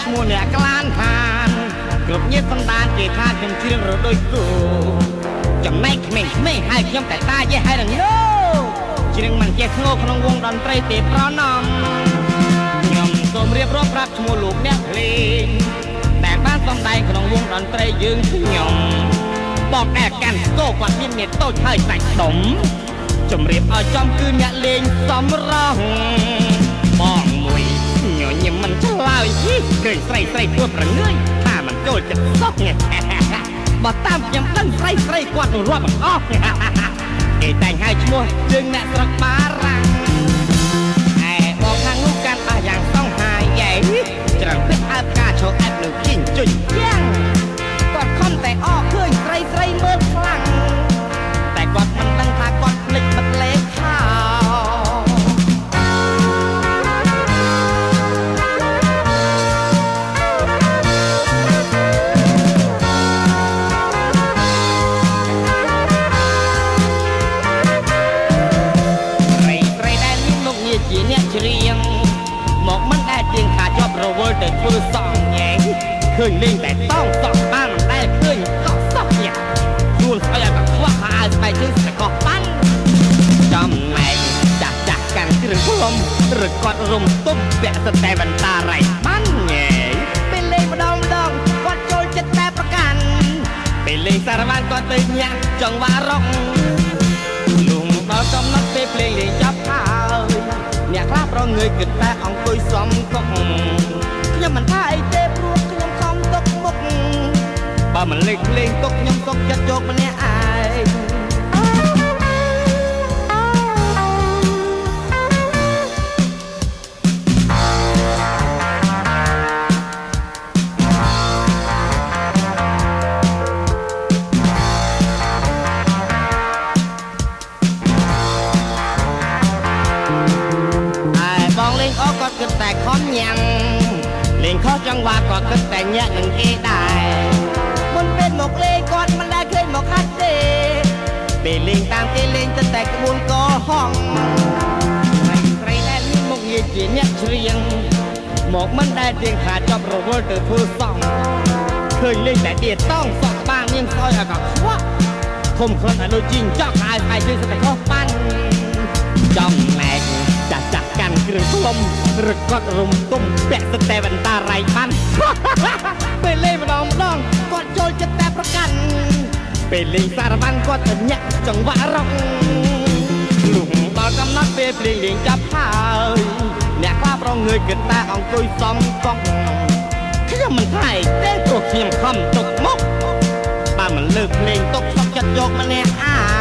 ឈ្មោះអ្នកក្លានខានគ្រប់ញាតិសន្តានគេថាខ្ញុំជ្រៀងរដូចគូចំណែកក្មេងៗហើយខ្ញុំតែតាយេហើយនឹងយោជ្រៀងមិនចេះធ្ងោក្នុងវងតន្ត្រីទេប្រណំខ្ញុំសូមរៀបរាប់ប្រាប់ឈ្មោះលោកអ្នកភ្លេងដែលបានសម្ដែងក្នុងវងតន្ត្រីយើងខ្ញុំบอกតែកាន់ស្គរគាត់មានមេតូចហើយសាច់ដុំជំរាបឲ្យចំគឺអ្នកលេងសំរងបងមួយញញឹមមិនឆ្លើយឃើញស្រីធ្វើប្រងើយថាមិនចូលចិត្តសោះបើតាមខ្ញុំដឹងស្រីគាត់នឹងរាប់អស់គេតែងហៅឈ្មោះជើងអ្នកស្រុកបារាំងឯបងខាងនោះកាន់អស់យ៉ាងសង្ហាយែច្រើនពេកអើបការឈរអែបនឹងជិញជុញយ៉ាងគាត់ខំតែអស់ឃើញស្រីមើលខ្លាំងតែគាត់មិនដឹងថាគាត់ភ្លេចបិទលេខខោជាអ្នកច្រៀងមកមិនដែលជាងថាជាប់រវល់ទៅធ្វើសងញ៉ែឃើញលេងតែតោងសក់បានមិនដែលឃើញកក់សក់ញ៉ែខ្លួនស្អីឲ្យកខ្វះខោអាវស្បែកជើងស្បែកកោះប៉ាន់ចំណែកចាស់កាន់គ្រឿងផ្លុំឬគាត់រុំទុំពាក់ស្តែបន្តារៃប៉ាន់ញ៉ែពេលលេងម្ដងគាត់ចូលចិត្តតែប្រកាន់ពេលលេងសារបានគាត់ទៅញាក់ចង្វារ៉ុកលុងដល់កំណត់ពេលភ្លេងលេងចាប់ហើយអ្នកខ្លះប្រងើយគិតតែអង្គុយសំកុកខ្ញុំមិនថាអីទេព្រោះខ្ញុំខំទុកមុខបើមិនលេងភ្លេងទុកខ្ញុំទុកចិត្តយកម្នាក់ឯងគាត់គិតតែខំញ៉ាំលេងខុសចង្វាគាត់គិតតែញាក់នឹងគេដែរមុនពេលមកលេងគាត់មិនដែលឃើញមកហាត់ទេពេលលេងតាមគេលេងទៅតែក្បួនកហងស្រីដែលមានមុខងារជាអ្នកច្រៀងមកមិនដែលទៀងថាចប់រវល់ទៅធ្វើសងឃើញលេងតែទៀតតោងសក់ក្បាលនាងស្អុយឲ្យកខ្វក់ធំខ្លួនឲ្យដូចជីងចောက်អាយស្បែកជើងស្បែកខុសប៉ាន់ចំណែកចាស់កាន់គ្រឿងផ្លុំឬគាត់រុំទុំពាក់ស្តែបន្តារៃប៉ាន់ពេលលេងម្ដងគាត់ចូលចិត្តតែប្រកាន់ពេលលេងសារបានគាត់ទៅញាក់ចង្វាក់រ៉ុកលុះដល់កំណត់ពេលភ្លេងលេងចាប់ហើយអ្នកខ្លះប្រងើយគិតតែអង្គុយសំកុកខ្ញុំមិនថាអីទេព្រោះខ្ញុំខំទុកមុខបើមិនលើកភ្លេងទុកសុកចិត្តយកម្នាក់អា